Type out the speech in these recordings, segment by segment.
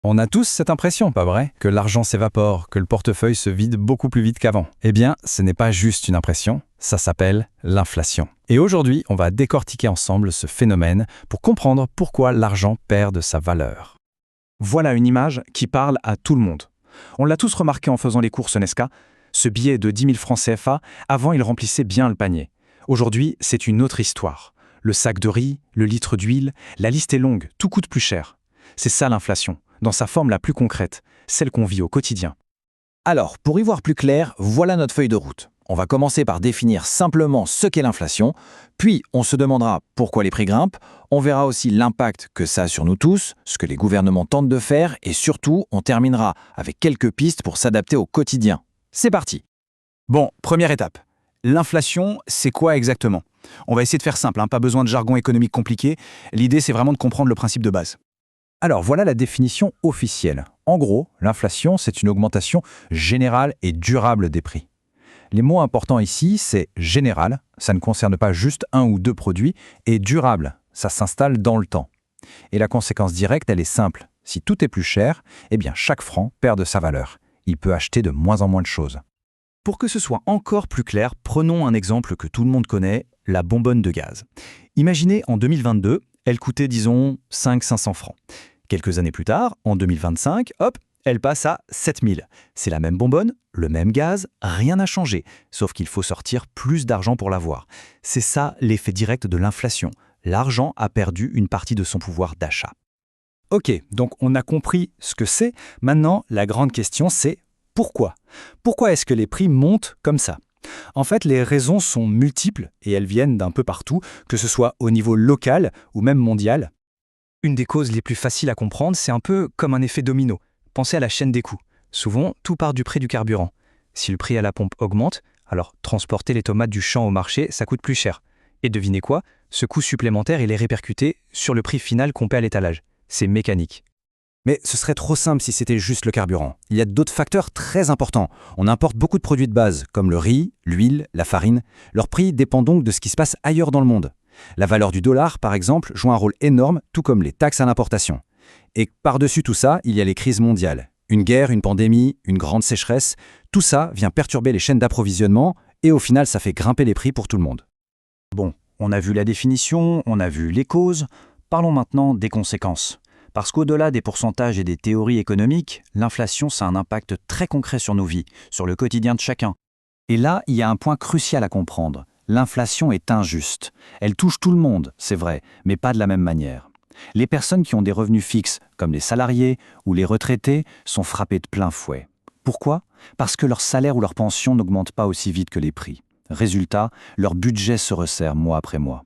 On a tous cette impression, pas vrai? Que l'argent s'évapore, que le portefeuille se vide beaucoup plus vite qu'avant. Eh bien, ce n'est pas juste une impression, ça s'appelle l'inflation. Et aujourd'hui, on va décortiquer ensemble ce phénomène pour comprendre pourquoi l'argent perd de sa valeur. Voilà une image qui parle à tout le monde. On l'a tous remarqué en faisant les courses Nesca. Ce billet de 10 000 francs CFA, avant il remplissait bien le panier. Aujourd'hui, c'est une autre histoire. Le sac de riz, le litre d'huile, la liste est longue, tout coûte plus cher. C'est ça l'inflation, dans sa forme la plus concrète, celle qu'on vit au quotidien. Alors, pour y voir plus clair, voilà notre feuille de route. On va commencer par définir simplement ce qu'est l'inflation, puis on se demandera pourquoi les prix grimpent, on verra aussi l'impact que ça a sur nous tous, ce que les gouvernements tentent de faire, et surtout, on terminera avec quelques pistes pour s'adapter au quotidien. C'est parti! Bon, première étape. L'inflation, c'est quoi exactement? On va essayer de faire simple, pas besoin de jargon économique compliqué. L'idée, c'est vraiment de comprendre le principe de base. Alors voilà la définition officielle. En gros, l'inflation, c'est une augmentation générale et durable des prix. Les mots importants ici, c'est général, ça ne concerne pas juste un ou deux produits, et durable, ça s'installe dans le temps. Et la conséquence directe, elle est simple. Si tout est plus cher, eh bien chaque franc perd de sa valeur. Il peut acheter de moins en moins de choses. Pour que ce soit encore plus clair, prenons un exemple que tout le monde connaît, la bonbonne de gaz. Imaginez en 2022, elle coûtait disons 500-500 francs. Quelques années plus tard, en 2025, hop, elle passe à 7000. C'est la même bonbonne, le même gaz, rien n'a changé, sauf qu'il faut sortir plus d'argent pour l'avoir. C'est ça l'effet direct de l'inflation. L'argent a perdu une partie de son pouvoir d'achat. Ok, donc on a compris ce que c'est. Maintenant, la grande question c'est pourquoi? Pourquoi est-ce que les prix montent comme ça? En fait, les raisons sont multiples et elles viennent d'un peu partout, que ce soit au niveau local ou même mondial. Une des causes les plus faciles à comprendre, c'est un peu comme un effet domino. Pensez à la chaîne des coûts. Souvent, tout part du prix du carburant. Si le prix à la pompe augmente, alors transporter les tomates du champ au marché, ça coûte plus cher. Et devinez quoi? Ce coût supplémentaire, il est répercuté sur le prix final qu'on paie à l'étalage. C'est mécanique. Mais ce serait trop simple si c'était juste le carburant. Il y a d'autres facteurs très importants. On importe beaucoup de produits de base, comme le riz, l'huile, la farine. Leur prix dépend donc de ce qui se passe ailleurs dans le monde. La valeur du dollar, par exemple, joue un rôle énorme, tout comme les taxes à l'importation. Et par-dessus tout ça, il y a les crises mondiales. Une guerre, une pandémie, une grande sécheresse, tout ça vient perturber les chaînes d'approvisionnement et au final, ça fait grimper les prix pour tout le monde. Bon, on a vu la définition, on a vu les causes. Parlons maintenant des conséquences. Parce qu'au-delà des pourcentages et des théories économiques, l'inflation, ça a un impact très concret sur nos vies, sur le quotidien de chacun. Et là, il y a un point crucial à comprendre. L'inflation est injuste. Elle touche tout le monde, c'est vrai, mais pas de la même manière. Les personnes qui ont des revenus fixes, comme les salariés ou les retraités, sont frappées de plein fouet. Pourquoi? Parce que leur salaire ou leur pension n'augmente pas aussi vite que les prix. Résultat, leur budget se resserre mois après mois.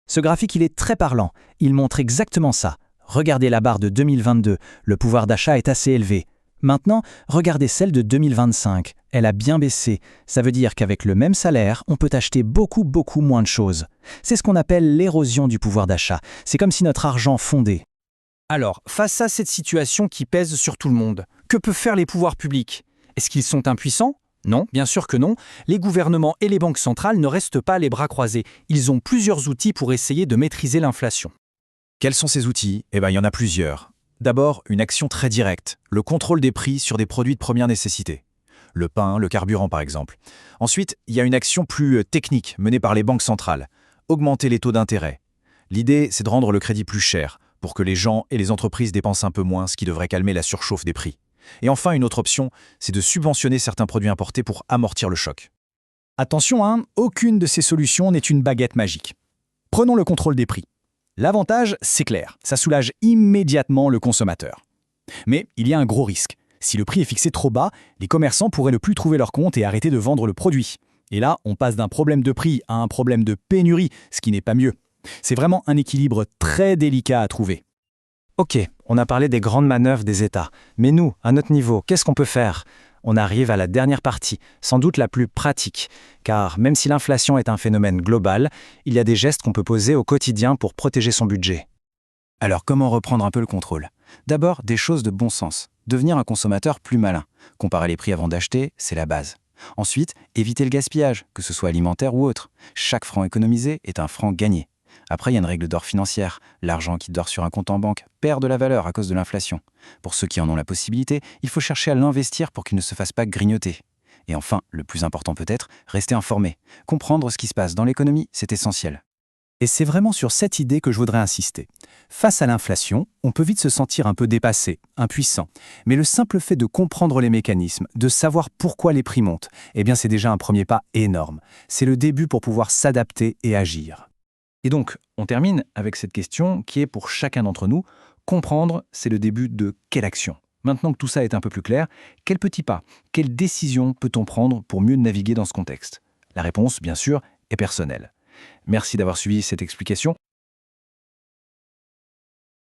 Ce graphique, il est très parlant. Il montre exactement ça. Regardez la barre de 2022, le pouvoir d'achat est assez élevé. Maintenant, regardez celle de 2025. Elle a bien baissé. Ça veut dire qu'avec le même salaire, on peut acheter beaucoup moins de choses. C'est ce qu'on appelle l'érosion du pouvoir d'achat. C'est comme si notre argent fondait. Alors, face à cette situation qui pèse sur tout le monde, que peuvent faire les pouvoirs publics? Est-ce qu'ils sont impuissants? Non, bien sûr que non. Les gouvernements et les banques centrales ne restent pas les bras croisés. Ils ont plusieurs outils pour essayer de maîtriser l'inflation. Quels sont ces outils? Il y en a plusieurs. D'abord, une action très directe, le contrôle des prix sur des produits de première nécessité. Le pain, le carburant par exemple. Ensuite, il y a une action plus technique menée par les banques centrales. Augmenter les taux d'intérêt. L'idée, c'est de rendre le crédit plus cher pour que les gens et les entreprises dépensent un peu moins, ce qui devrait calmer la surchauffe des prix. Et enfin, une autre option, c'est de subventionner certains produits importés pour amortir le choc. Attention, aucune de ces solutions n'est une baguette magique. Prenons le contrôle des prix. L'avantage, c'est clair, ça soulage immédiatement le consommateur. Mais il y a un gros risque. Si le prix est fixé trop bas, les commerçants pourraient ne plus trouver leur compte et arrêter de vendre le produit. Et là, on passe d'un problème de prix à un problème de pénurie, ce qui n'est pas mieux. C'est vraiment un équilibre très délicat à trouver. Ok, on a parlé des grandes manœuvres des États. Mais nous, à notre niveau, qu'est-ce qu'on peut faire? On arrive à la dernière partie, sans doute la plus pratique, car même si l'inflation est un phénomène global, il y a des gestes qu'on peut poser au quotidien pour protéger son budget. Alors comment reprendre un peu le contrôle? D'abord, des choses de bon sens. Devenir un consommateur plus malin. Comparer les prix avant d'acheter, c'est la base. Ensuite, éviter le gaspillage, que ce soit alimentaire ou autre. Chaque franc économisé est un franc gagné. Après, il y a une règle d'or financière. L'argent qui dort sur un compte en banque perd de la valeur à cause de l'inflation. Pour ceux qui en ont la possibilité, il faut chercher à l'investir pour qu'il ne se fasse pas grignoter. Et enfin, le plus important peut-être, rester informé. Comprendre ce qui se passe dans l'économie, c'est essentiel. Et c'est vraiment sur cette idée que je voudrais insister. Face à l'inflation, on peut vite se sentir un peu dépassé, impuissant. Mais le simple fait de comprendre les mécanismes, de savoir pourquoi les prix montent, eh bien c'est déjà un premier pas énorme. C'est le début pour pouvoir s'adapter et agir. Et donc, on termine avec cette question qui est pour chacun d'entre nous, comprendre, c'est le début de quelle action? Maintenant que tout ça est un peu plus clair, quel petit pas, quelle décision peut-on prendre pour mieux naviguer dans ce contexte? La réponse, bien sûr, est personnelle. Merci d'avoir suivi cette explication.